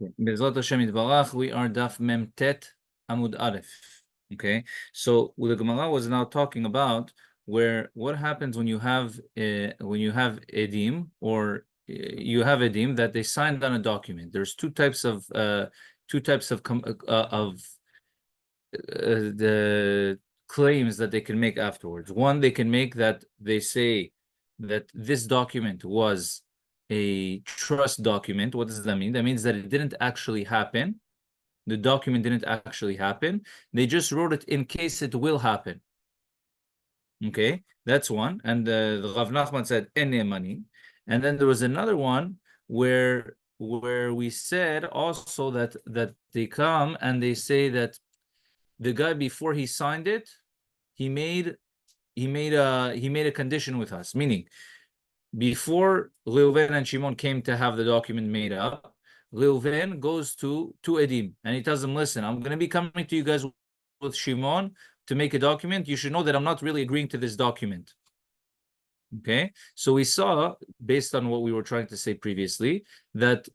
Bezrat Hashem Yitbarach, we are Daf Mem Tet Amud Aleph. Okay, so the Gemara was now talking about what happens when you have edim, or you have edim that they signed on a document. There's two types of the claims that they can make afterwards. One, they can make that they say that this document was a trust document. What does that mean? That means that it didn't actually happen. The document didn't actually happen. They just wrote it in case it will happen. Okay, that's one. And the Rav Nachman said, "Ene money." And then there was another one where we said also that they come and they say that the guy, before he signed it, he made a condition with us, meaning before Reuven and Shimon came to have the document made up, Reuven goes to Edim and he tells them, listen, I'm going to be coming to you guys with Shimon to make a document. You should know that I'm not really agreeing to this document. Okay, so we saw, based on what we were trying to say previously, that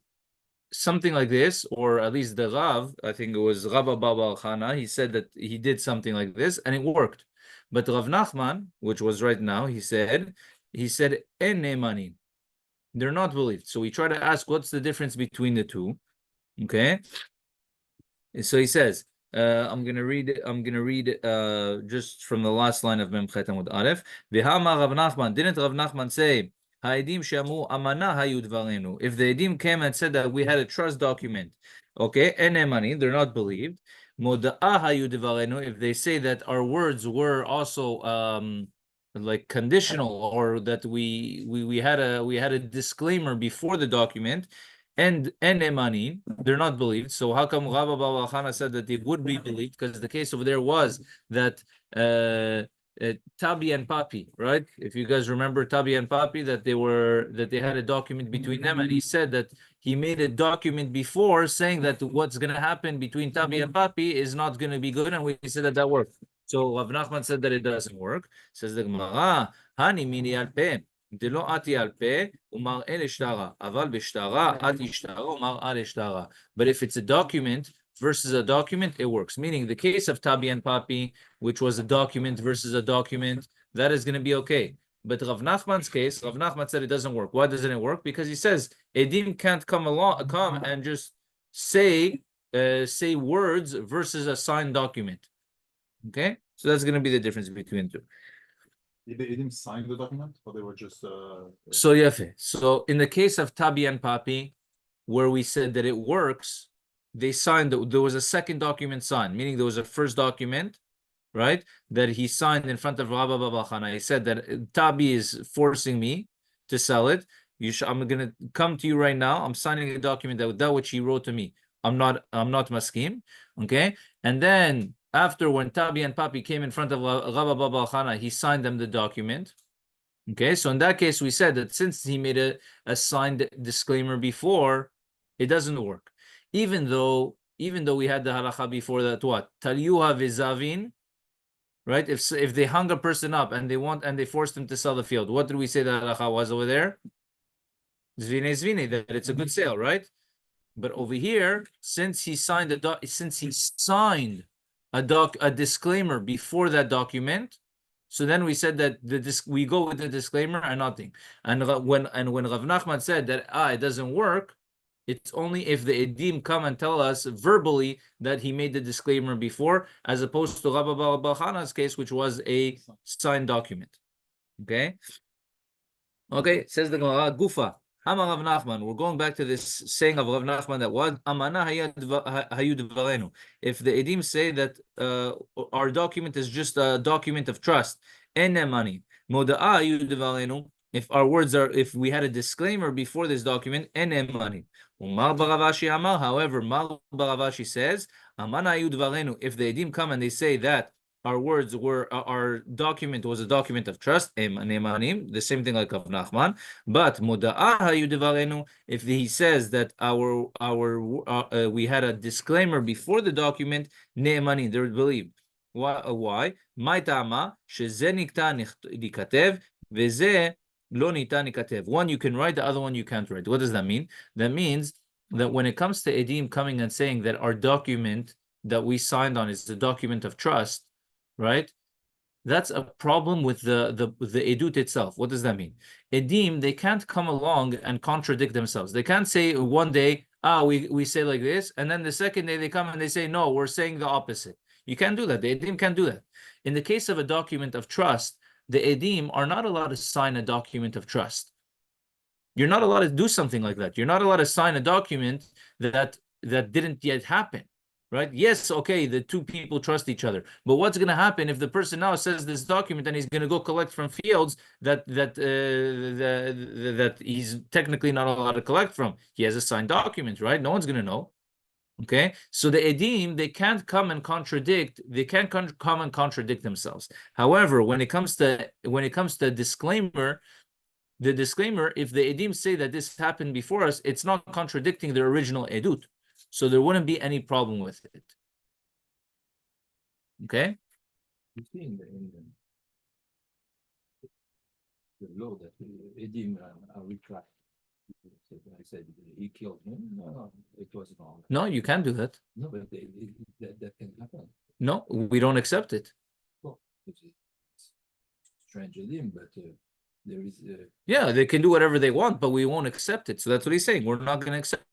something like this, or at least the Rav, I think it was Rabbi Baba Khana, he said that he did something like this and it worked. But Rav Nachman, which was right now, he said, Ene mani. They're not believed. So we try to ask, what's the difference between the two? Okay. So he says, I'm gonna read just from the last line of Memchet Amud Aleph. V'hama Rav Nachman. Didn't Rav Nachman say, Ha'edim shamu amana hayu dvarenu? If the edim came and said that we had a trust document, okay, ene mani, they're not believed. Moda'a hayu dvarenu. If they say that our words were also like conditional, or that we had a disclaimer before the document, and emani, they're not believed. So how come Rabbi Baba Khana said that they would be believed? Because the case over there was that Tabi and Papi, right? If you guys remember Tabi and Papi, that they had a document between them, and he said that he made a document before saying that what's going to happen between Tabi and Papi is not going to be good, and we said that worked. So Rav Nachman said that it doesn't work. Says the Gemara, Hani mini al pe. דלא עתי על פה, ומראה לשטרה, אבל בשטרה עתי שטרה, ומראה לשטרה. But if it's a document versus a document, it works. Meaning the case of Tabi and Papi, which was a document versus a document, that is going to be okay. But Rav Nachman's case, Rav Nachman said it doesn't work. Why doesn't it work? Because he says Edim can't come and just say words versus a signed document. Okay, so that's going to be the difference between the two. They didn't sign the document, or they were just. So Yefe. So in the case of Tabi and Papi, where we said that it works, they signed. There was a second document signed, meaning there was a first document, right, that he signed in front of Rabbi Baba Khana. He said that Tabi is forcing me to sell it. I'm going to come to you right now. I'm signing a document that which he wrote to me. I'm not maskim. Okay, and then after, when Tabi and Papi came in front of Rabbi Baba Khana, he signed them the document. Okay, so in that case, we said that since he made a signed disclaimer before, it doesn't work. Even though we had the halacha before that, what? Talyuha v'zavin, right? If they hung a person up and they forced him to sell the field, what did we say the halacha was over there? Zvine, that it's a good sale, right? But over here, since he signed a disclaimer before that document, so then we said that we go with the disclaimer and nothing. And when Rav Nachman said that it doesn't work, it's only if the edim come and tell us verbally that he made the disclaimer before, as opposed to Rabbi Baba Khana's case, which was a signed document. Okay, says the Gemara, Gufa. Amar Rav Nachman. We're going back to this saying of Rav Nachman that what amana hayu dvarenu. If the edim say that our document is just a document of trust, ene mani moda'a hayu dvarenu. If we had a disclaimer before this document, ene mani. Umar baravashi amar. However, Mar baravashi says amana hayu dvarenu. If the edim come and they say that our document was a document of trust, the same thing like of Nachman. But if he says that we had a disclaimer before the document, ne'emani, they're believed. Why? One you can write, the other one you can't write. What does that mean? That means that when it comes to Edim coming and saying that our document that we signed on is the document of trust, right? That's a problem with the edut itself. What does that mean? Edim, they can't come along and contradict themselves. They can't say one day, we say like this, and then the second day they come and they say, no, we're saying the opposite. You can't do that. The Edim can't do that. In the case of a document of trust, the Edim are not allowed to sign a document of trust. You're not allowed to do something like that. You're not allowed to sign a document that didn't yet happen, right? Yes, okay, the two people trust each other, but what's going to happen if the person now says this document and he's going to go collect from fields that he's technically not allowed to collect from? He has a signed document, right? No one's going to know. Okay, so the edim, they can't come and contradict. They can't come and contradict themselves. However, when it comes to disclaimer, the disclaimer, if the edim say that this happened before us, it's not contradicting the original edut, so there wouldn't be any problem with it. Okay. You see in the law that edim are retract. I said he killed him. No, it was wrong. No, you can't do that. No, but that can happen. No, we don't accept it. Well, it's strange edim, but there is. Yeah, they can do whatever they want, but we won't accept it. So that's what he's saying. We're not going to accept.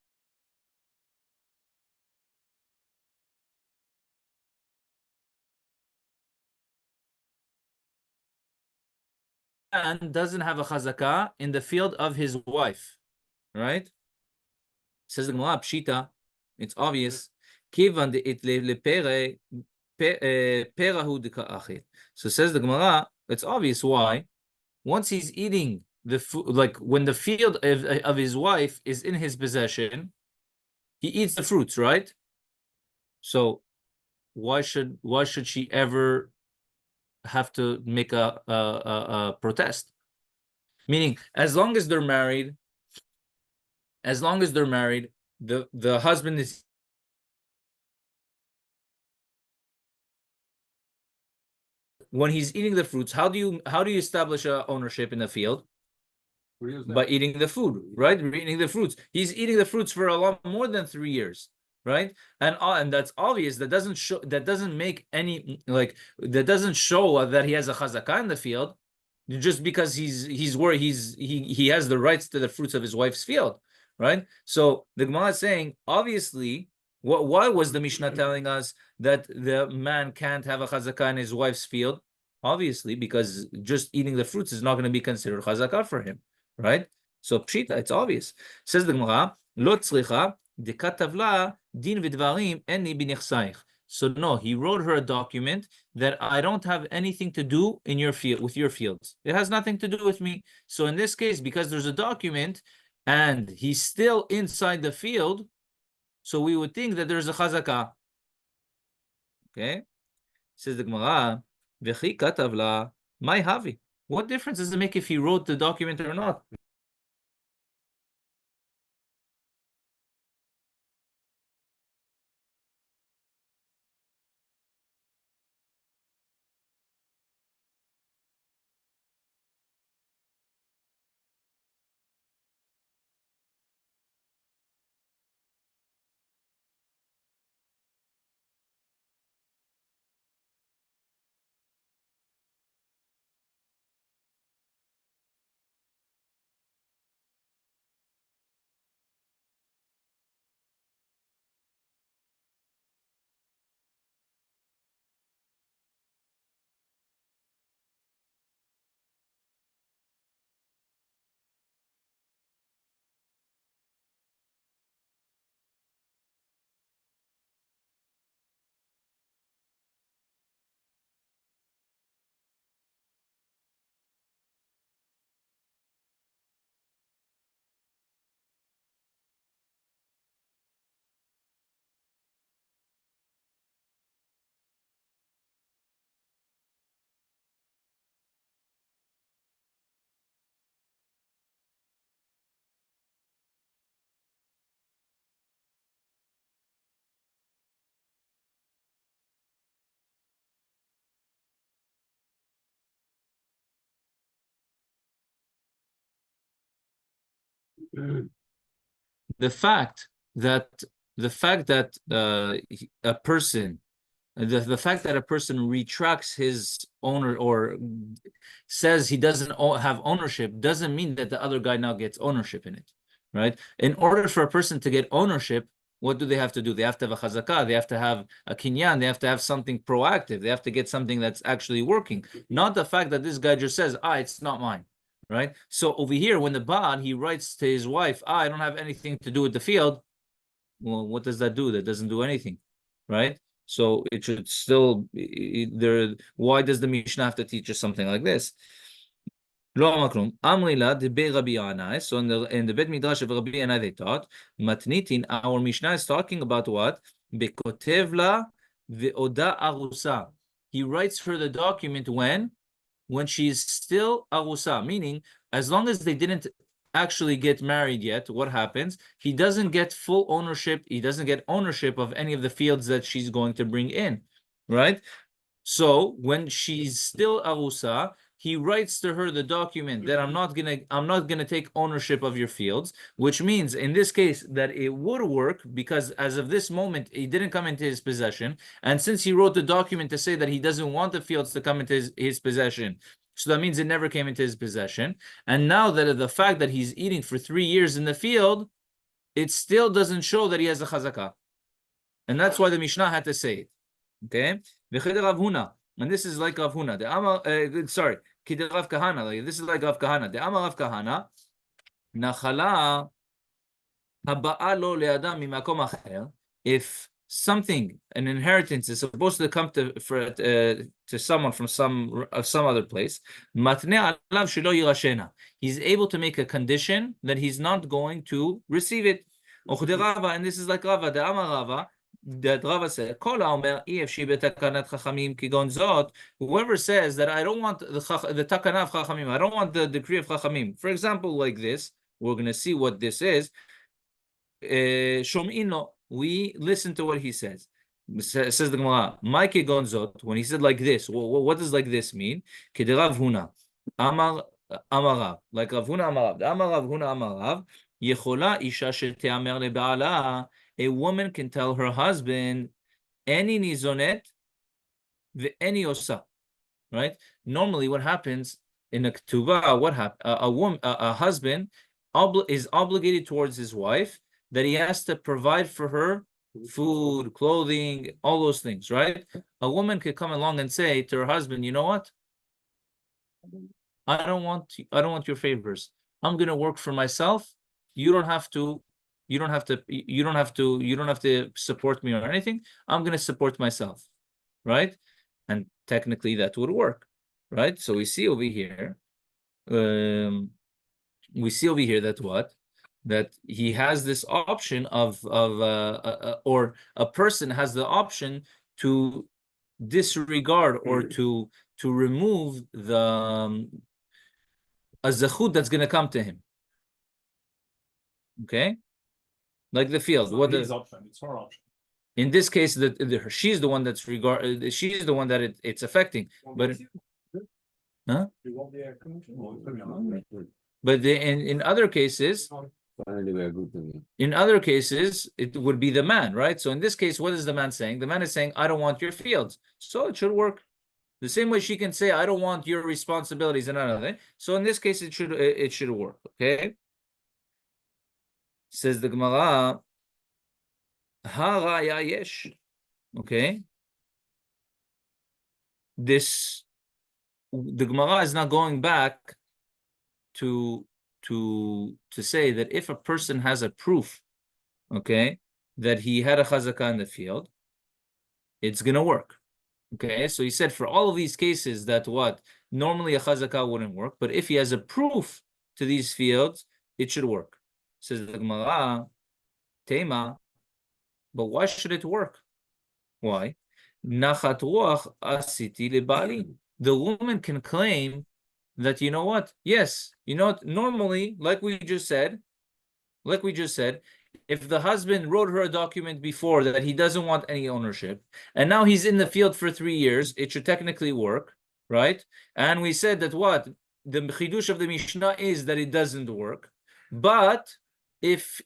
And doesn't have a chazakah in the field of his wife, right? Says the Gemara, pshita, it's obvious. Kivan de it lepere perahu de ka'achit. So says the Gemara, it's obvious why. Once he's eating the food, like when the field of his wife is in his possession, he eats the fruits, right? So why should she ever have to make a protest? Meaning, as long as they're married, the husband is when he's eating the fruits. How do you establish ownership in the field? By eating the food, right? Eating the fruits. He's eating the fruits for a lot more than 3 years, right? And that's obvious. That doesn't show. That doesn't make any that doesn't show that he has a chazakah in the field, just because he has the rights to the fruits of his wife's field, right? So the Gemara is saying, obviously, why was the Mishnah telling us that the man can't have a chazakah in his wife's field? Obviously, because just eating the fruits is not going to be considered chazakah for him. Right? So pshita, it's obvious. Says the Gemara, lo tzricha dekatavla din v'dvarim eni b'nechsaich. So no, he wrote her a document that I don't have anything to do in your field with your fields. It has nothing to do with me. So in this case, because there's a document and he's still inside the field, so we would think that there's a chazakah. Okay? Says the Gemara, v'chi katavla mai havi. What difference does it make if he wrote the document or not? The fact that the fact that a person, the fact that a person retracts his owner or says he doesn't have ownership doesn't mean that the other guy now gets ownership in it, right? In order for a person to get ownership, what do they have to do? They have to have a chazakah, they have to have a kinyan, they have to have something proactive, they have to get something that's actually working. Not the fact that this guy just says, it's not mine, right? So over here, when the Baal, he writes to his wife, I don't have anything to do with the field. Well, what does that do? That doesn't do anything, right? So it should still there. Why does the Mishnah have to teach us something like this? So in the Bet Midrash of Rabbi and they taught matnitin. Our Mishnah is talking about what? Bekotev la ve'oda arusa. He writes her the document when she's still arusa, meaning as long as they didn't actually get married yet, what happens? He doesn't get full ownership. He doesn't get ownership of any of the fields that she's going to bring in, right? So when she's still arusa, he writes to her the document that I'm not gonna take ownership of your fields, which means in this case that it would work because as of this moment it didn't come into his possession, and since he wrote the document to say that he doesn't want the fields to come into his possession, so that means it never came into his possession. And now that the fact that he's eating for 3 years in the field, it still doesn't show that he has a chazakah, and that's why the Mishnah had to say it. Okay, and this is like Rav Huna. Sorry, Rav Kahana. Like, this is like Rav Kahana. The Amar Rav Kahana, Nachala haba'a lo le'adam mimakom acher. If something, an inheritance, is supposed to come to someone from some other place, matne alav shelo yirashena. He's able to make a condition that he's not going to receive it. And this is like Rava. The Amar Rava. That Rava said, whoever says that I don't want the takana of Chachamim, I don't want the decree of Chachamim. For example, like this, we're going to see what this is. Shom'ino, we listen to what he says. Says the Gemara, Maike Gonzot, when he said like this, what does like this mean? Kederav Huna, Amarav, like Rav Huna Amarav, Amarav Huna Amarav, Yechola Isha sheteamer leBaala. A woman can tell her husband, any nizonet, any osa, right? Normally, what happens in a ketubah, a husband is obligated towards his wife that he has to provide for her food, clothing, all those things, right? A woman could come along and say to her husband, you know what? I don't want your favors. I'm gonna work for myself. You don't have to support me or anything. I'm going to support myself, right? And technically that would work, right? So we see over here, that he has this option or a person has the option to disregard or to remove a zechut that's going to come to him. Okay. Like the field, It's option. It's her option. In this case, she's the one that's she's the one that it's affecting. But but in other cases, it would be the man, right? So in this case, what is the man saying? The man is saying, I don't want your fields. So it should work. The same way she can say, I don't want your responsibilities and another. So in this case, it should work. Okay. Says the Gemara, Ha yesh. Okay. The Gemara is not going back to say that if a person has a proof, okay, that he had a chazakah in the field, it's gonna work. Okay, so he said for all of these cases that normally a chazakah wouldn't work, but if he has a proof to these fields, it should work. Says the Gemara, Tema, but why should it work? Why? Nachat ruach asiti lebali. The woman can claim that, you know what? Yes, you know what? Normally, like we just said, if the husband wrote her a document before that he doesn't want any ownership, and now he's in the field for 3 years, it should technically work, right? And we said that the chidush of the Mishnah is that it doesn't work. But if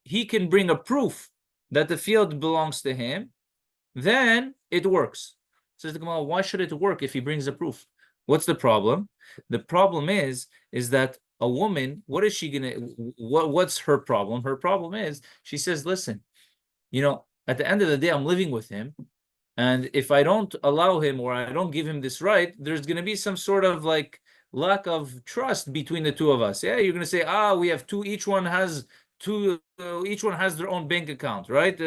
he can bring a proof that the field belongs to him, then it works. Says the Gemara, why should it work if he brings a proof? What's the problem? The problem is that a woman, what is she gonna? What's her problem? Her problem is she says, listen, at the end of the day, I'm living with him, and if I don't allow him or I don't give him this right, there's gonna be some sort of like lack of trust between the two of us. Yeah, you're gonna say, we have two, each one has their own bank account, right?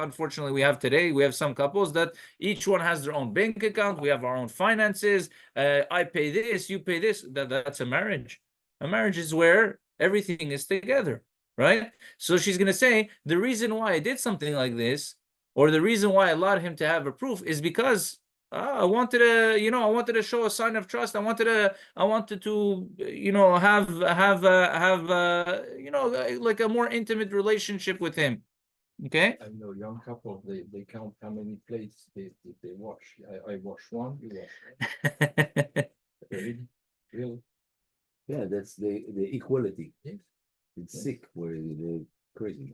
Unfortunately, we have some couples that each one has their own bank account. We have our own finances. I pay this, you pay this. That's a marriage. A marriage is where everything is together, right? So she's gonna say the reason why I did something like this, or the reason why I allowed him to have a proof, is because I wanted to show a sign of trust. I wanted to have like a more intimate relationship with him. Okay. I know young couple, they count how many plates they wash. I wash one, you wash one. Really? Yeah, that's the equality. Yes. It's sick where they're crazy.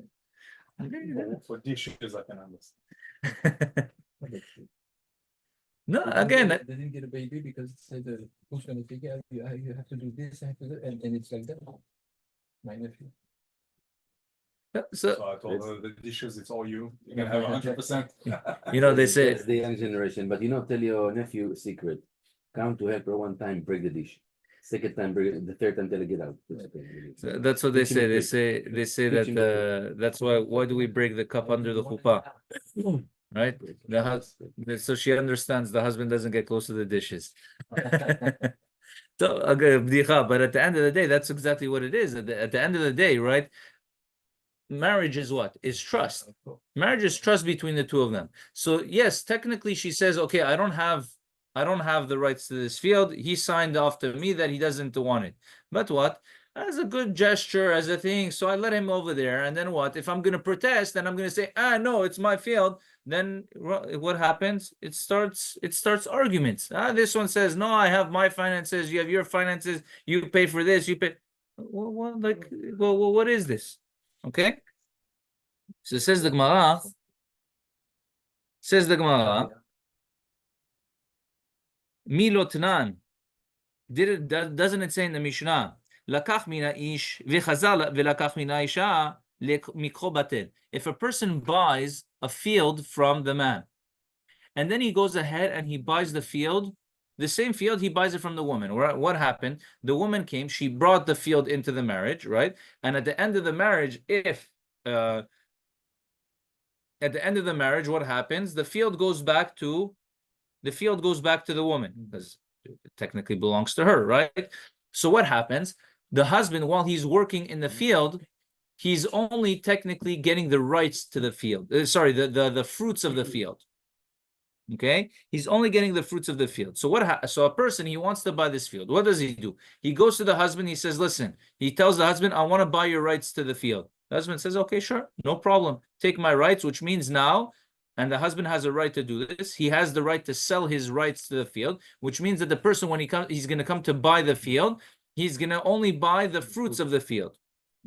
For dishes, I can understand. No, again, they didn't get a baby because it said who's going to take care? You have to do this, and it's like that. My nephew. So I told her the dishes, it's all you. You're gonna have 100%. They say That's the young generation. But tell your nephew a secret. Come to help her one time, break the dish. Second time, break it. The third time, tell her get out. that's what they say. They say that that's why do we break the cup under the chuppah? Right? So she understands the husband doesn't get close to the dishes. So, but at the end of the day, that's exactly what it is. At the end of the day, right? Marriage is what? Is trust. Marriage is trust between the two of them. So yes, technically she says, okay, I don't have the rights to this field. He signed off to me that he doesn't want it. But what? As a good gesture, as a thing. So I let him over there. And then what? If I'm going to protest and I'm going to say, no, it's my field, then what happens? It starts arguments. This one says, no, I have my finances. You have your finances. You pay for this. You pay. What is this? Okay. So says the Gemara. Milotnan. Doesn't it say in the Mishnah? Lakach mina ish v'chazal v'lakach mina isha mikro batel. If a person buys a field from the man, and then he goes ahead and he buys the field, the same field, he buys it from the woman. What happened? The woman came, she brought the field into the marriage, right? And at the end of the marriage, what happens? The field goes back to the woman because it technically belongs to her, right? So what happens? The husband, while he's working in the field, he's only technically getting the rights to the field. The fruits of the field. Okay, he's only getting the fruits of the field. So so a person, he wants to buy this field. What does he do? He goes to the husband. He says, "Listen." He tells the husband, "I want to buy your rights to the field." The husband says, "Okay, sure, no problem. Take my rights," which means now, and the husband has a right to do this. He has the right to sell his rights to the field, which means that the person, when he's going to come to buy the field, he's going to only buy the fruits of the field.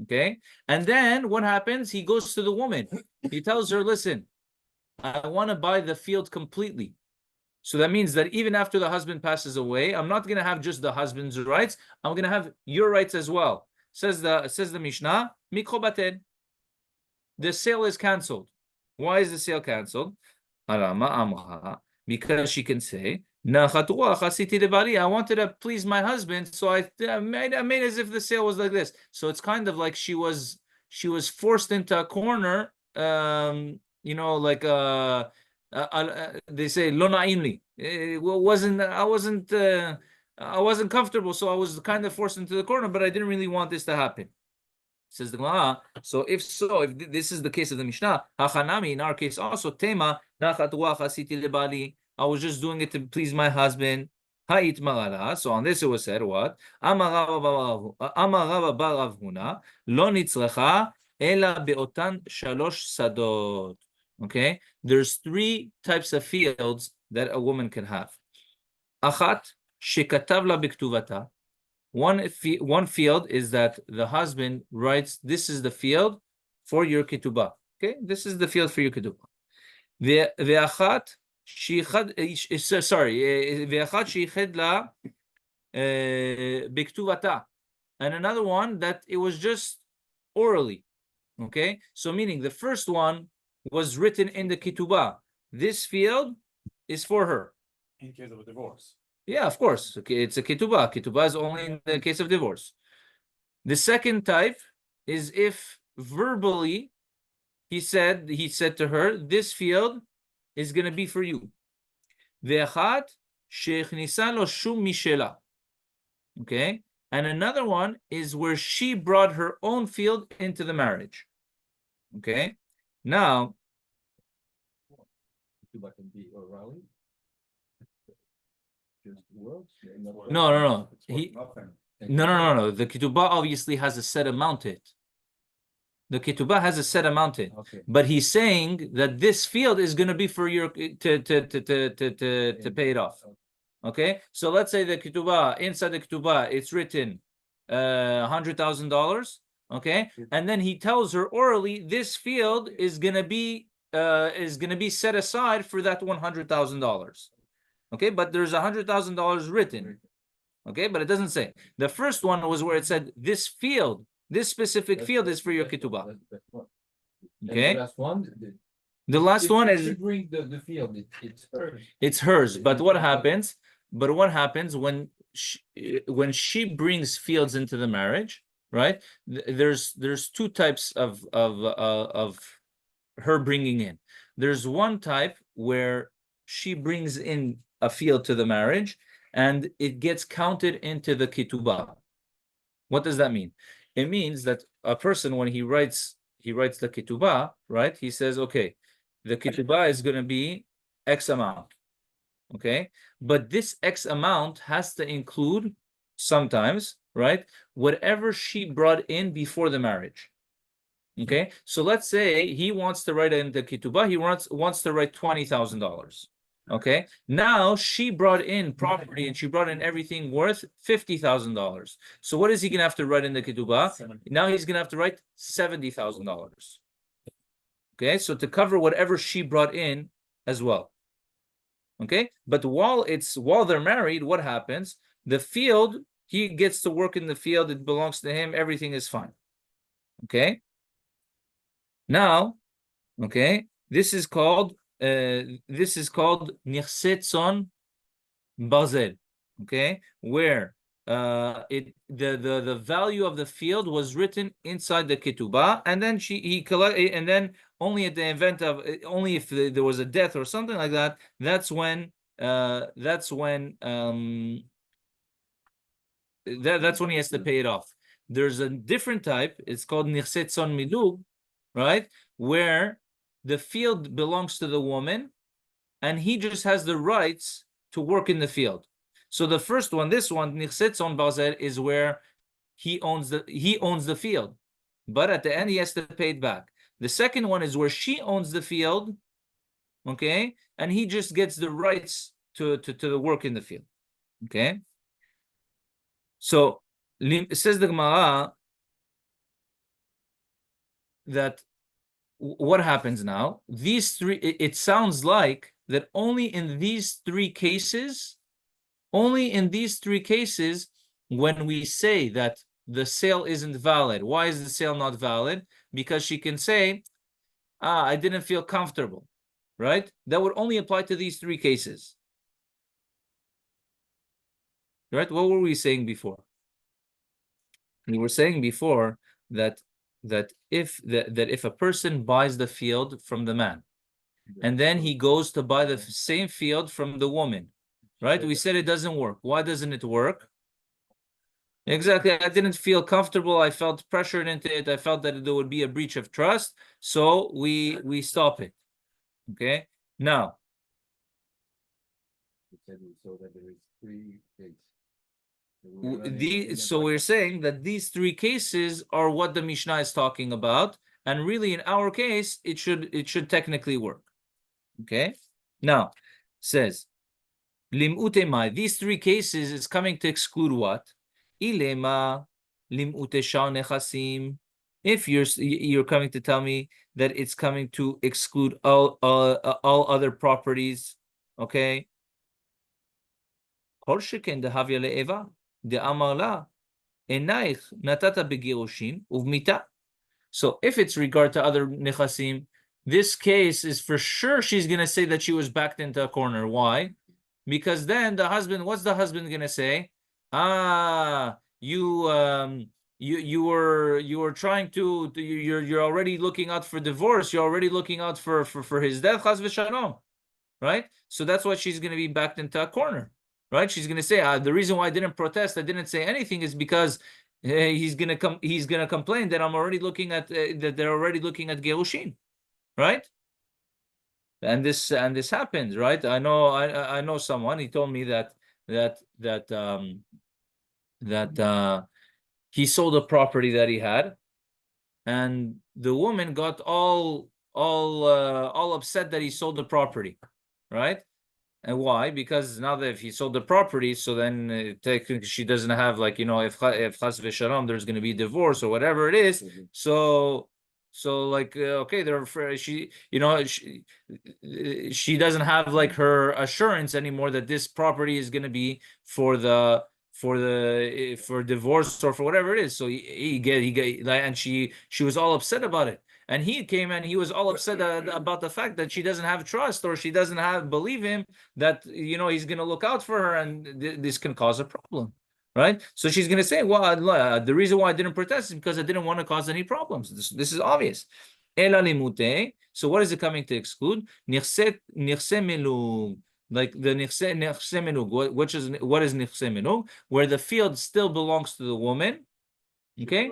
Okay, and then what happens? He goes to the woman. He tells her, "Listen, I want to buy the field completely." So that means that even after the husband passes away, I'm not going to have just the husband's rights. I'm going to have your rights as well. Says the Mishnah, Mikro batel. The sale is canceled. Why is the sale canceled? Because she can say, I wanted to please my husband, so I made as if the sale was like this. So it's kind of like she was forced into a corner. They say lo na'imli. I wasn't comfortable, so I was kind of forced into the corner, but I didn't really want this to happen. Says the Gemara. So if this is the case of the Mishnah, hachanami, in our case also, tema nachat ruach asiti lebali. I was just doing it to please my husband. Ha'it marala. So on this it was said what? Amar Rava bar Rav Huna lo nitzrecha ela beotan shalosh sadot. Okay, there's 3 types of fields that a woman can have. Achat shekatav la. One field is that the husband writes, "This is the field for your ketubah. Okay, this is the field for your ketubah. Ve'achat shichad, sorry, ve'achat shichad la biktuvata, and another one that it was just orally. Okay, so meaning the first one was written in the ketubah. This field is for her. In case of a divorce. Yeah, of course. Okay, it's a ketubah. Ketubah is only in the case of divorce. The second type is if verbally he said to her, this field is going to be for you. Ve'achat she'echnisa lo shum mishela. Okay, and another one is where she brought her own field into the marriage. Okay, now Ketubah can be orally. Just words. no. It's worth nothing. No. The ketubah obviously has a set amount. The ketubah has a set amount. Okay. But he's saying that this field is going to be for your to pay it off. Okay, so let's say the ketubah, inside the ketubah, it's written $100,000. Okay, and then he tells her orally, this field is gonna be set aside for that $100,000. Okay, but there's $100,000 written. Okay, but it doesn't say. The first one was where it said this field, this specific field is for your ketubah. Okay, The last one. the last one If is she bring the field. It's hers. it's hers. But what happens? When she brings fields into the marriage, right? There's two types of her bringing in. There's one type where she brings in a field to the marriage, and it gets counted into the ketubah. What does that mean? It means that a person, when he writes the ketubah, right? He says, okay, the ketubah is going to be X amount. Okay, but this X amount has to include sometimes, right, whatever she brought in before the marriage. Okay, so let's say he wants to write in the ketubah, he wants to write $20,000. Okay, now she brought in property and she brought in everything worth $50,000. So what is he gonna have to write in the ketubah? Now he's gonna have to write $70,000. Okay, so to cover whatever she brought in as well. Okay, but while they're married, what happens? The field, he gets to work in the field, it belongs to him, everything is fine. Okay, now, okay, this is called Nirsetzon Bazel. Okay, where the value of the field was written inside the ketubah, and then and then only at the event of only if there was a death or something like that, that's when he has to pay it off. There's a different type, it's called Nirsetzon Milug, right, where the field belongs to the woman and he just has the rights to work in the field. So the first one, this one, Nirsetzon Bazel, is where he owns the field, but at the end he has to pay it back. The second one is where she owns the field, okay, and he just gets the rights to the work in the field. Okay, so it says the Gemara that what happens now? These three, it sounds like that only in these three cases, when we say that the sale isn't valid. Why is the sale not valid? Because she can say, I didn't feel comfortable, right? That would only apply to these three cases. Right? What were we saying before? We were saying before that if a person buys the field from the man, and then he goes to buy the same field from the woman, right? We said it doesn't work. Why doesn't it work? Exactly. I didn't feel comfortable. I felt pressured into it. I felt that there would be a breach of trust. So we stop it. Okay. Now, So that there is three cases. so we're saying that these three cases are what the Mishnah is talking about, and really in our case, it should technically work. Okay. Now, says lim'ute mai. These three cases is coming to exclude what? Ilema lim'ute shar nechasim if you're coming to tell me that it's coming to exclude all other properties, okay? כל שכן דהביה לאיבה, דאמר לה, עינייך נתת בגירושין ובמיתה. So if it's regard to other nechasim, this case is for sure she's going to say that she was backed into a corner. Why? Because then the husband, what's the husband going to say? You were trying to you're already looking out for divorce. You're already looking out for his death. Chas v'shalom, right? So that's why she's going to be backed into a corner, right? She's going to say the reason why I didn't protest, I didn't say anything, is because he's going to complain that I'm already looking at that they're already looking at gerushin, right? And this happens, right? I know someone. He told me that he sold a property that he had, and the woman got all upset that he sold the property, right? And why? Because now that if he sold the property, so then technically she doesn't have, like, if chas v'shalom, there's going to be divorce or whatever it is. So like, okay, they're she doesn't have like her assurance anymore that this property is going to be for divorce or for whatever it is. So he and she was all upset about it. And he came and he was all upset about the fact that she doesn't have trust, or she doesn't believe him that he's going to look out for her, and this can cause a problem, right? So she's going to say, well, the reason why I didn't protest is because I didn't want to cause any problems. This is obvious. So what is it coming to exclude? Nichse melug, like the nichse melug. What is nichse melug? Where the field still belongs to the woman. Okay,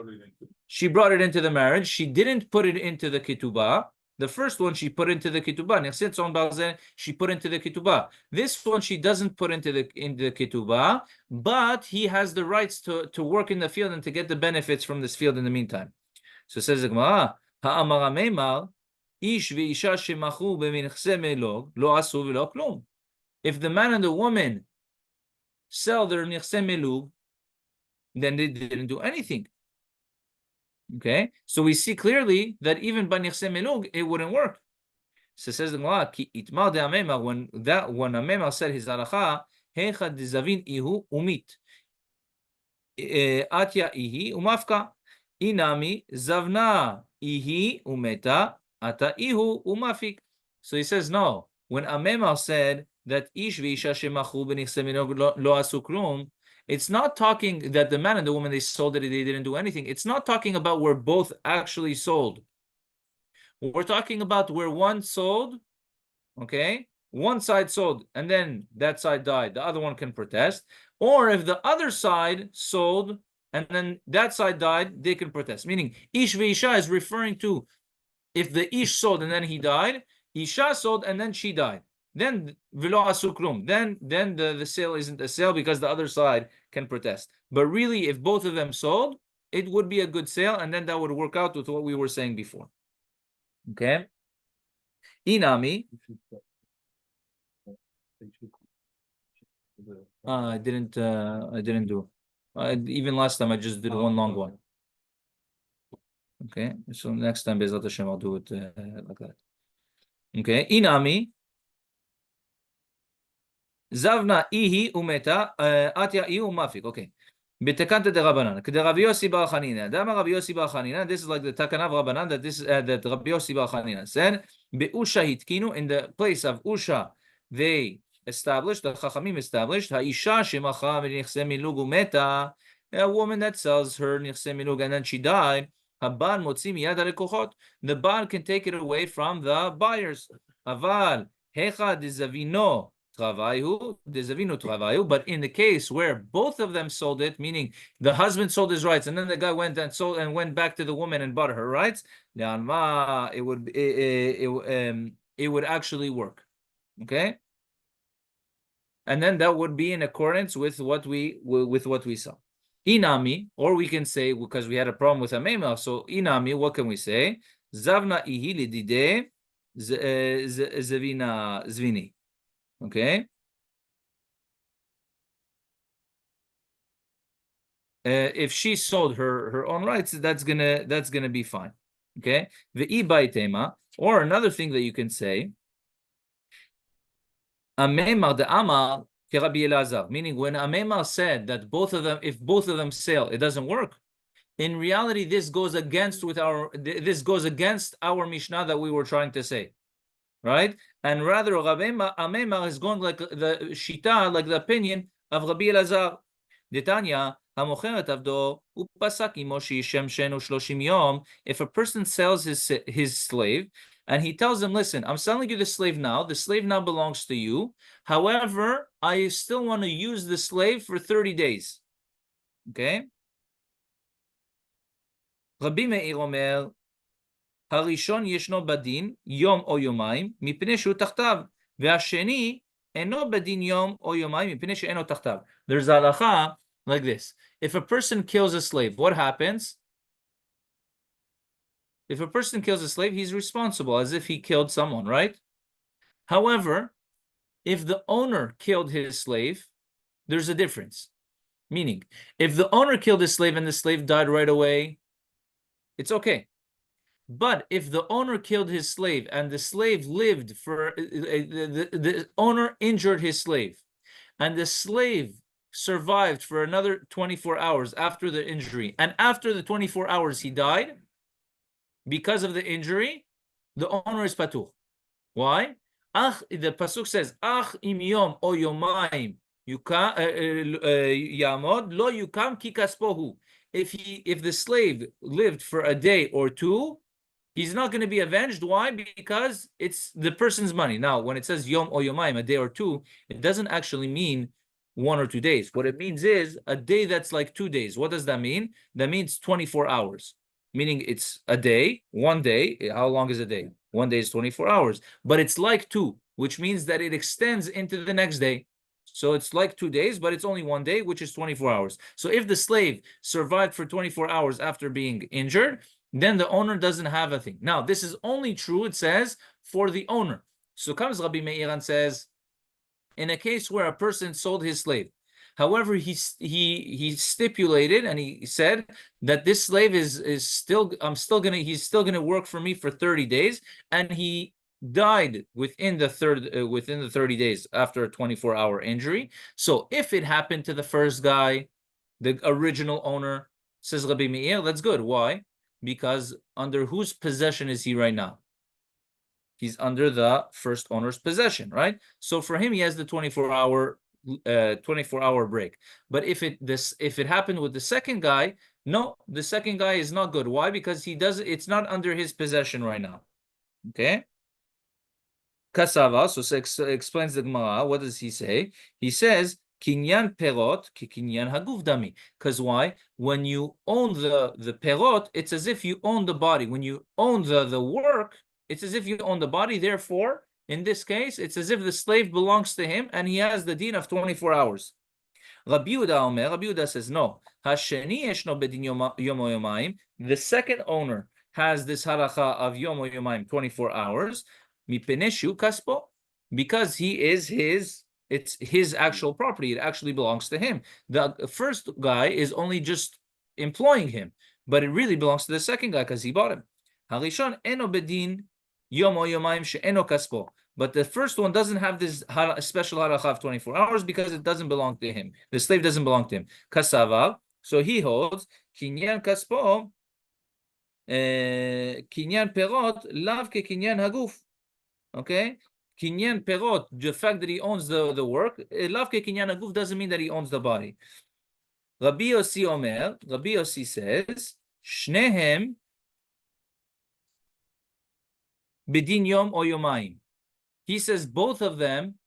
she brought it into the marriage. She didn't put it into the ketubah. The first one she put into the ketubah. She put into the ketubah. This one she doesn't put into the ketubah, but he has the rights to work in the field and to get the benefits from this field in the meantime. So it says the Gemara, ha'amar meimar, ish ve'isha shemachu b'minchse melog lo asu v'lo klum. If the man and the woman sell their nichse melug, then they didn't do anything. Okay, so we see clearly that even by nichse melug it wouldn't work. So it says the Gemara, ki itmar de amemar, when amemar said his halacha, hechad dezavin ihu umit, atya ihi umafka, inami zavna ihi umeta, ata ihu umafik. So he says no. When amemar said that ish v'isha shemachu b'nichse melug lo asu klum, it's not talking that the man and the woman, they sold it, they didn't do anything. It's not talking about where both actually sold. We're talking about where one sold, okay? One side sold, and then that side died. The other one can protest. Or if the other side sold, and then that side died, they can protest. Meaning, ish v'isha is referring to if the ish sold and then he died, isha sold and then she died. Then v'lo asu klum. Then the sale isn't a sale because the other side can protest. But really, if both of them sold, it would be a good sale, and then that would work out with what we were saying before. Okay. Inami. I didn't do. Even last time I just did one long one. Okay. So next time, Bezrat Hashem, I'll do it like that. Okay. Inami. Zavna ihi umeta atya ihi umafik. Okay. B'tekanta de Rabbanan. K'de Rabbi Yossi bar Chanina. Dama Rabbi Yossi bar Chanina. This is like the Takana of Rabbanan that Rabbi Yossi bar Chanina said. Be'usha hitkinu, in the place of Usha, they established, the Chachamim established, ha'isha shemacha v'nichse milug umeta, a woman that sells her nichse milug and then she died. Habal motzi miyad halekochot. The Baal can take it away from the buyers. Aval hecha dezavino. But in the case where both of them sold it, meaning the husband sold his rights and then the guy went and sold and went back to the woman and bought her rights, it would actually work. Okay, and then that would be in accordance with what we saw. Inami, or we can say, because we had a problem with amema, so inami, what can we say? Zavna ihi lidide zavina zvini. Okay. if she sold her own rights, that's gonna be fine. Okay, the ibaitema, or another thing that you can say, amemar de amal Rabbi Elazar, meaning when Amemar said that both of them, if both of them sell, it doesn't work. In reality, this goes against our Mishnah that we were trying to say, right? And rather, Amemar is going like the Shita, like the opinion of Rabbi Elazar. Detanya, if a person sells his slave, and he tells him, listen, I'm selling you the slave now belongs to you. However, I still want to use the slave for 30 days. Okay? Rabbi Meir Omer, Harishon yeshno badin yom o yomayim mipnei shu tachtav, ve'asheni eno badin yom o yomayim mipnei she'eno tachtav. There's a halacha like this. If a person kills a slave, what happens? If a person kills a slave, he's responsible as if he killed someone, right? However, if the owner killed his slave, there's a difference. Meaning, if the owner killed his slave and the slave died right away, it's okay. But if the owner killed his slave and the slave lived for, the owner injured his slave, and the slave survived for another 24 hours after the injury, and after the 24 hours he died, because of the injury, the owner is patur. Why? The pasuk says, "Ach im yom o yomayim yamod lo yukam ki kaspohu." If the slave lived for a day or two, he's not going to be avenged. Why? Because it's the person's money. Now, when it says yom o yomayim, a day or two, it doesn't actually mean 1 or 2 days. What it means is a day that's like 2 days. What does that mean? That means 24 hours. Meaning it's a day, 1 day. How long is a day? 1 day is 24 hours. But it's like 2, which means that it extends into the next day. So it's like 2 days, but it's only 1 day, which is 24 hours. So if the slave survived for 24 hours after being injured, then the owner doesn't have a thing. Now, this is only true, it says, for the owner. So comes Rabbi Meir and says, in a case where a person sold his slave, however, he stipulated and he said that this slave he's still gonna work for me for 30 days, and he died within the 30 days after a 24-hour injury. So if it happened to the first guy, the original owner, says Rabbi Meir, that's good. Why? Because under whose possession is he right now? He's under the first owner's possession, right? So for him, he has the 24-hour break. But if it happened with the second guy, no, the second guy is not good. Why? Because it's not under his possession right now. Okay. Kasava, so explains the Gemara. What does he say? He says, Kinyan perot ki kinyan haguf dami. Because why? When you own the perot, it's as if you own the body. When you own the work, it's as if you own the body. Therefore, in this case, it's as if the slave belongs to him and he has the deen of 24 hours. Rabbi Yehuda says, no. Hasheni yeshno bedin yom o yomayim. The second owner has this halacha of yom o yomayim, 24 hours. Mipeneshu kaspo. Because it's his actual property. It actually belongs to him. The first guy is only just employing him, but it really belongs to the second guy because he bought him. Harishon eno bedin yom o yomayim she'eno kaspo. But the first one doesn't have this special halacha of 24 hours because it doesn't belong to him. The slave doesn't belong to him. Kasaval. So he holds kinyan kaspo, kinyan perot, lav ke kinyan haguf. Okay? Kinyan perot, the fact that he owns the work, lav ke kinyan haguf doesn't mean that he owns the body. Rabbi Yossi says, Shnehem bedin yom o yomayim. He says both of them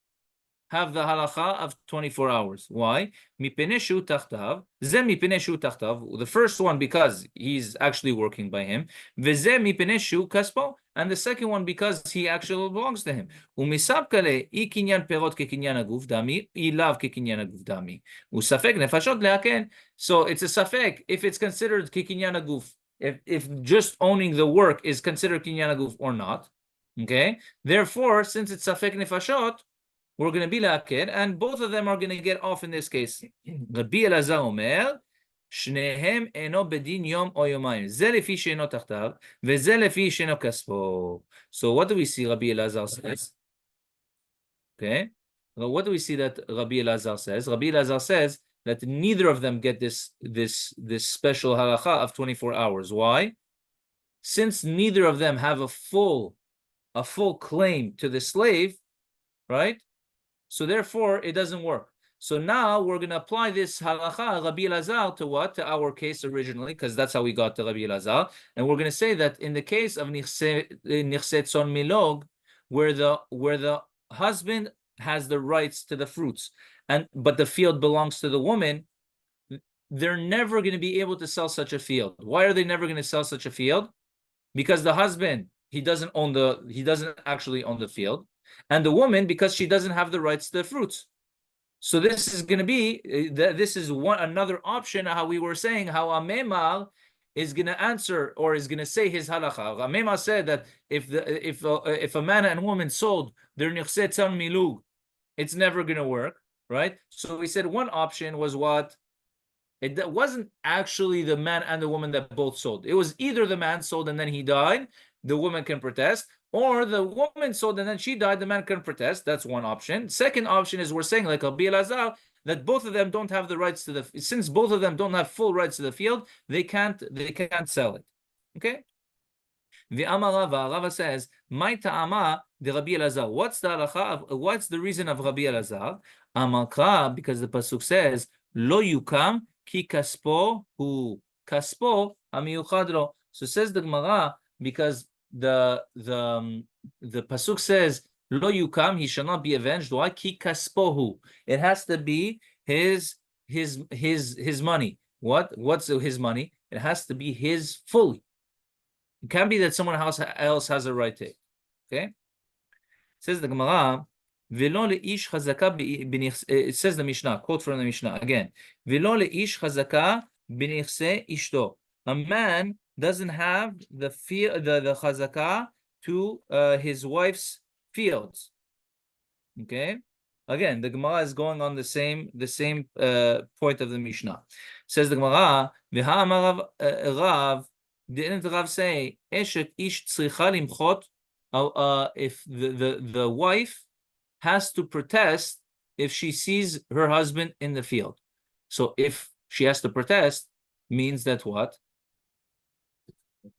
have the halacha of 24 hours. Why? Mipeneshu tachtav. Ze mipeneshu tachtav. The first one because he's actually working by him. Veze mipeneshu kaspo. And the second one because he actually belongs to him. Umisabkale I kinyan perot ke kinyan aguf dami. Ilav ke kinyan aguf dami. Usafek nefashot leaken. So it's a safek if it's considered ke kinyan aguf. If just owning the work is considered kinyan aguf or not. Okay, therefore, since it's safek nefashot, we're going to be la'aked, and both of them are going to get off in this case. Rabbi Elazar omer, שניהם אינו בדין יום או יומיים. זה לפי שאינו תחתיו, וזה לפי שאינו כספו. So what do we see Rabbi Elazar says? Okay. Well, what do we see that Rabbi Elazar says? Rabbi Elazar says that neither of them get this special halacha of 24 hours. Why? Since neither of them have a full claim to the slave, right? So therefore, it doesn't work. So now we're going to apply this halacha, Rabbi Elazar, to what? To our case originally, because that's how we got to Rabbi Elazar. And we're going to say that in the case of Nichse Tzon Milog, where the husband has the rights to the fruits, but the field belongs to the woman, they're never going to be able to sell such a field. Why are they never going to sell such a field? Because the husband, he doesn't actually own the field, and the woman, because she doesn't have the rights to the fruits. So this is going to be another option. How we were saying how a memar is going to answer or is going to say his halacha. A memar said that if a man and woman sold their nichse tzon milug, it's never going to work, right? So we said one option was what? It wasn't actually the man and the woman that both sold. It was either the man sold and then he died, the woman can protest, or the woman sold and then she died, the man can protest. That's one option. Second option is we're saying, like Rabbi Elazar, that both of them don't have the rights to since both of them don't have full rights to the field, they can't sell it. Okay? The Rava says, "My ta'ama the Rabbi Elazar." What's the halacha? What's the reason of Rabbi Elazar? Amalka, because the pasuk says, "Lo yukam ki kaspo hu kaspo amiyuchad lo." So says the Gemara, because the pasuk says, "Lo yukam," he shall not be avenged. Why? Ki kaspo hu. It has to be his money. What's his money? It has to be his fully. It can't be that someone else has a right to it. Okay? Says the Gemara, it says the Mishnah, quote from the Mishnah again. A man doesn't have the chazaka to his wife's fields. Okay? Again, the Gemara is going on the same point of the Mishnah. Says the Gemara, Rav, didn't Rav say Eshet ish tzricha limchot? If the wife has to protest if she sees her husband in the field. So if she has to protest, means that what?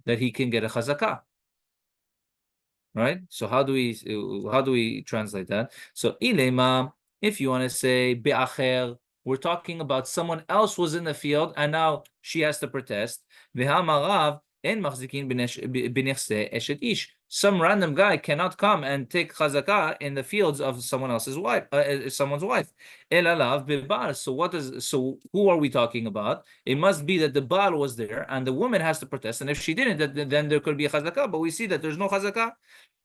That he can get a chazakah. Right? So how do we translate that? So ilema, if you want to say be'acher, we're talking about someone else was in the field and now she has to protest. V'hamarav en machzikin b'nechse eshet ish. Some random guy cannot come and take chazakah in the fields of someone else's wife, someone's wife. Elalav be'bar. So who are we talking about? It must be that the baal was there and the woman has to protest, and if she didn't, then there could be a chazakah. But we see that there's no chazakah.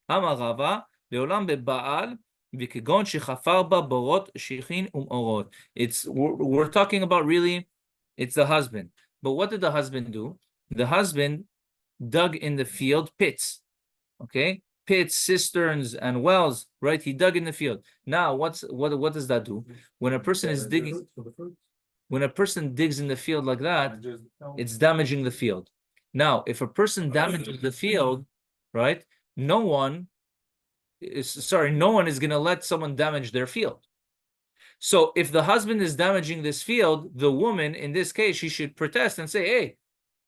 Amarava leolam be'baal. We're talking about really, it's the husband. But what did the husband do? The husband dug in the field pits. Okay? Pits, cisterns, and wells, right? He dug in the field. Now, what does that do? When a person is digging, when a person digs in the field like that, it's damaging the field. Now, if a person damages the field, right? No one is going to let someone damage their field. So if the husband is damaging this field, the woman, in this case, she should protest and say, hey,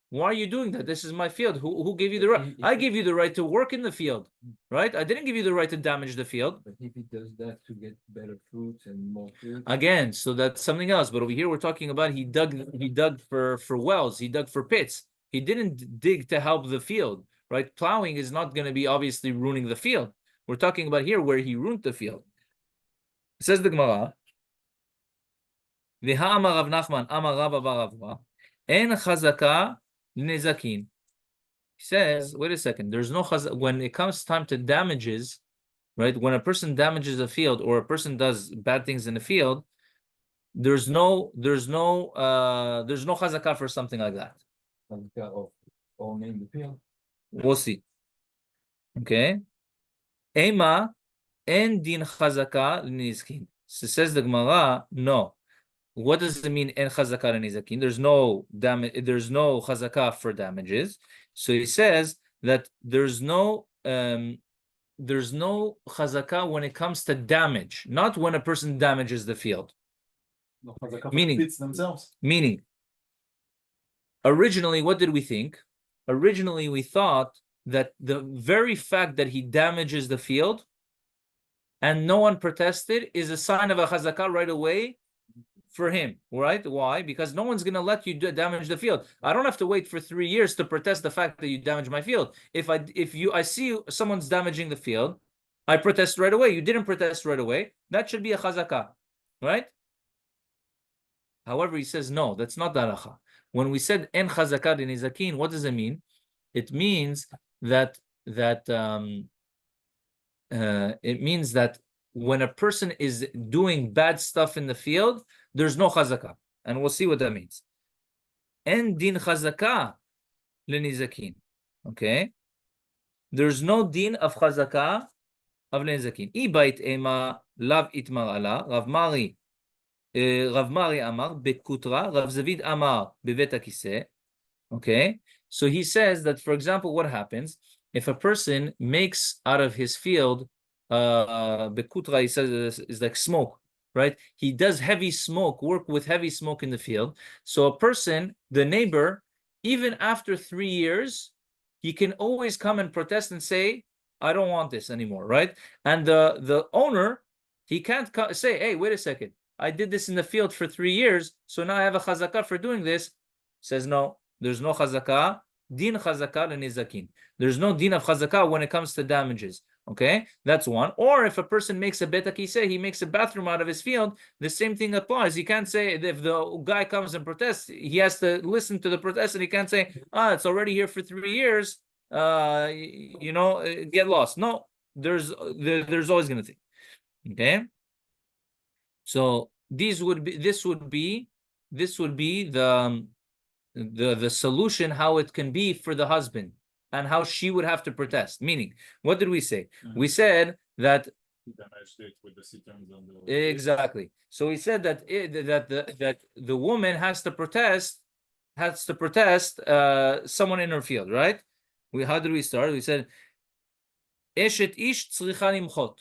why are you doing that? This is my field. Who gave you the right? I gave you the right to work in the field, right? I didn't give you the right to damage the field. But if he does that to get better fruits and more food. Again, so that's something else. But over here, we're talking about he dug for wells. He dug for pits. He didn't dig to help the field, right? Plowing is not going to be obviously ruining the field. We're talking about here where he ruined the field. It says the Gemara, V'ha amar Rav Nachman, amar Rav Ava, en chazaka nezakin. He says, wait a second, there's no chazaka. When it comes time to damages, right? When a person damages a field or a person does bad things in the field, there's no chazaka for something like that. Chazaka of owning the field. We'll see. Okay. Ema en din chazaka l'nizkin. So says the Gemara, no. what does it mean en chazaka nizakin? There's no damage, there's no chazaka for damages. So he says that there's no chazaka when it comes to damage, not when a person damages the field. No, for the couple Meaning- pits themselves. Meaning, originally, what did we think? Originally, we thought that the very fact that he damages the field and no one protested is a sign of a chazakah right away for him, right? Why? Because no one's going to let you damage the field. I don't have to wait for 3 years to protest the fact that you damaged my field. If I see someone's damaging the field, I protest right away. You didn't protest right away. That should be a chazakah, right? However, he says, no, that's not the halacha. When we said en chazakah de nizakin, what does it mean? It means that when a person is doing bad stuff in the field, there's no chazakah. And we'll see what that means. En din chazakah le nizakin. Okay? There's no din of chazakah of nizakin. I bait ema lav itmar ala, Rav Mari Amar Bekutra, Rav Zavid Amar Bevet HaKiseh. Okay, so he says that, for example, what happens if a person makes out of his field, Bekutra, he says, is like smoke, right? He does heavy smoke, work with heavy smoke in the field. So a person, the neighbor, even after 3 years, he can always come and protest and say, I don't want this anymore, right? And the owner, he can't say, hey, wait a second. I did this in the field for 3 years, so now I have a chazakah for doing this. Says no, there's no chazakah. Din chazakah nizakin. There's no din of chazakah when it comes to damages. Okay, that's one. Or if a person makes a bet hakiseh, he makes a bathroom out of his field, the same thing applies. He can't say, if the guy comes and protests, he has to listen to the protest, and he can't say, it's already here for 3 years. Get lost. No, there's always going to think. Okay. So this would be the solution, how it can be for the husband and how she would have to protest. Meaning, what did we say? We said that With the sit-ins and the... exactly. So we said that the woman has to protest someone in her field, right? How did we start? We said Eshet ish tzricha limchot.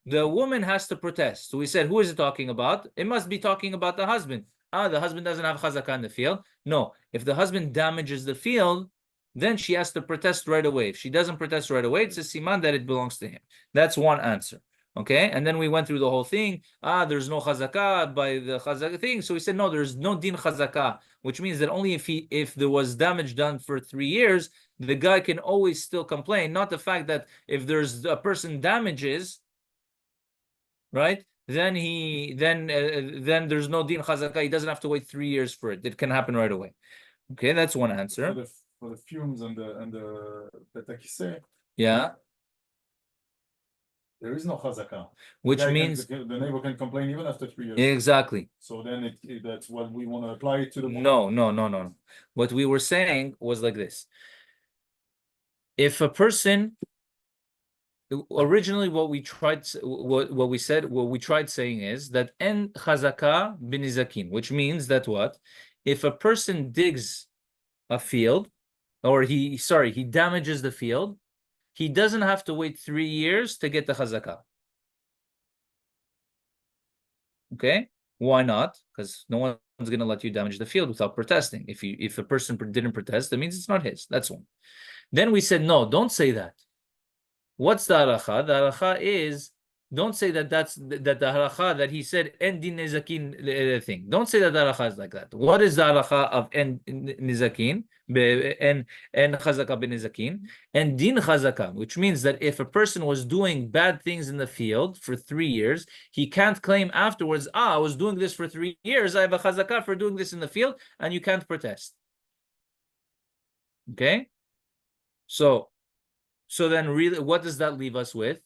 The woman has to protest. So we said, who is it talking about? It must be talking about the husband. The husband doesn't have chazakah in the field. No, if the husband damages the field, then she has to protest right away. If she doesn't protest right away, it's a siman that it belongs to him. That's one answer. Okay, and then we went through the whole thing. There's no chazakah by the chazakah thing. So we said, no, there's no din chazakah, which means that only if there was damage done for 3 years, the guy can always still complain. Not the fact that if there's a person damages, right? Then there's no din chazakah. He doesn't have to wait 3 years for it. It can happen right away. Okay, that's one answer. For the fumes and the betakise, Yeah. there is no chazakah. Which means the neighbor can complain even after 3 years. exactly. So then that's what we want to apply it to the No. What we were saying was like this. If a person originally what we tried saying is that en chazakah b'nizakin, which means that what? If a person digs a field, or he damages the field, he doesn't have to wait 3 years to get the chazakah. Okay? Why not? Because no one's going to let you damage the field without protesting. If a person didn't protest, that means it's not his. That's one. Then we said, no, don't say that. What's the halacha? The halacha is, don't say that the halacha that he said en din nizakin thing. Don't say that the halacha is like that. What is the halacha of en nizakin en chazakah b'nizakin and din chazakah, which means that if a person was doing bad things in the field for 3 years, he can't claim afterwards, I was doing this for 3 years, I have a chazakah for doing this in the field, and you can't protest. Okay, so then really, what does that leave us with?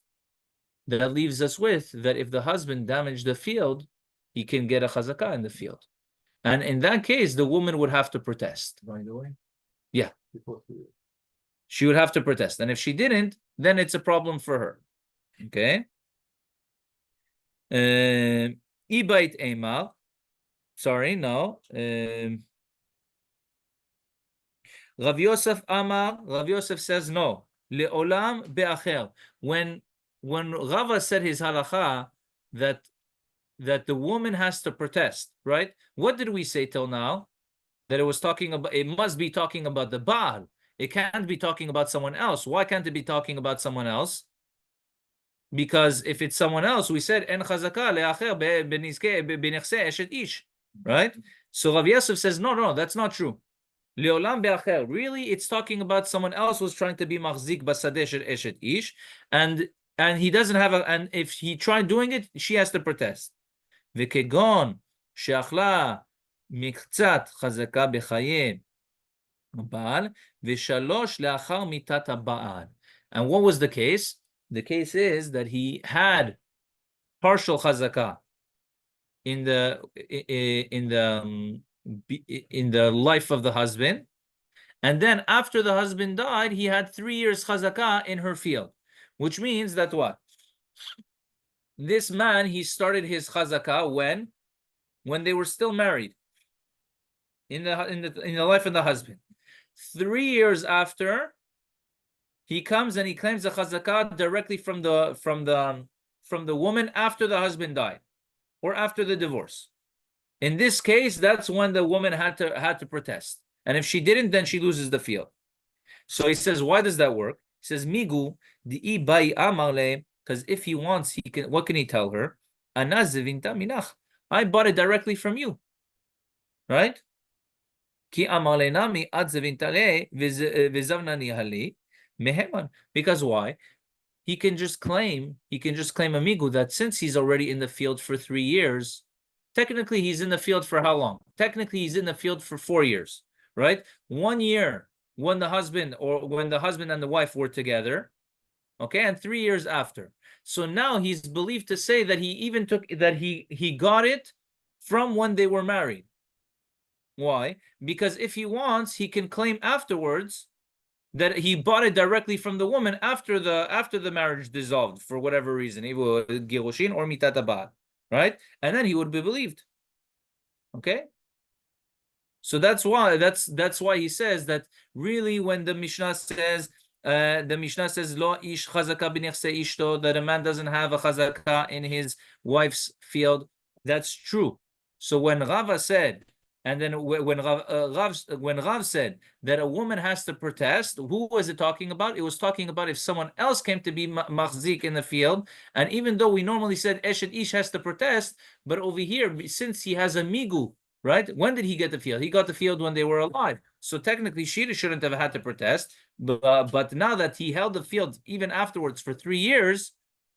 That leaves us with that if the husband damaged the field, he can get a chazakah in the field. And in that case, the woman would have to protest. By the way? Yeah. Before 3 years. She would have to protest. And if she didn't, then it's a problem for her. Okay? Ibait Eimal. Sorry, no. Rav Yosef Amar, Rav Yosef says no. Le'olam be'acher. When Rava said his halacha that the woman has to protest, right? What did we say till now? That it was talking about, it must be talking about the Baal. It can't be talking about someone else. Why can't it be talking about someone else? Because if it's someone else, we said en chazaka le'acher b'nechse eshet ish, right? So Rav Yosef says no, that's not true. Leolam be'acher. Really, it's talking about someone else who's trying to be machzik basadeh shel eshet ish, and he doesn't have a. And if he tried doing it, she has to protest. V'kegon she'achla miktzat chazaka b'chaye baal v'shalosh le'achar mitat ha'baal. And what was the case? The case is that he had partial chazaka in the life of the husband, and then after the husband died, he had 3 years chazakah in her field, which means that what? This man, he started his chazakah when they were still married, in the life of the husband. 3 years after, he comes and he claims the chazakah directly from the woman after the husband died, or after the divorce. In this case, that's when the woman had to protest. And if she didn't, then she loses the field. So he says, why does that work? He says, Migu, di bai amale, because if he wants, he can. What can he tell her? Minach. I bought it directly from you. Right? Ki amale nami ad zevintale vizavnani hali meheman. Because why? He can just claim Amigu that since he's already in the field for 3 years, technically he's in the field for how long? Technically he's in the field for 4 years, right? 1 year when the husband and the wife were together, okay, and 3 years after. So now he's believed to say that he got it from when they were married. Why? Because if he wants, he can claim afterwards that he bought it directly from the woman after the marriage dissolved for whatever reason, girushin or mitat ha'baal, right? And then he would be believed. Okay. So that's why he says that really when the Mishnah says lo ish chazaka b'nechse ishto, that a man doesn't have a chazaka in his wife's field, that's true. So when Rava said, and then when Rav said that a woman has to protest, who was it talking about? It was talking about if someone else came to be machzik in the field. And even though we normally said eshet ish has to protest, but over here, since he has a migu, right? When did he get the field? He got the field when they were alive. So technically, she shouldn't have had to protest. But now that he held the field even afterwards for 3 years,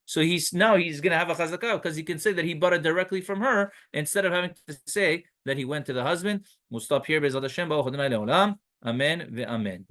so he's going to have a chazakah because he can say that he bought it directly from her instead of having to say that he went to the husband. We'll stop here. Bezat Hashem. Amen ve'amen.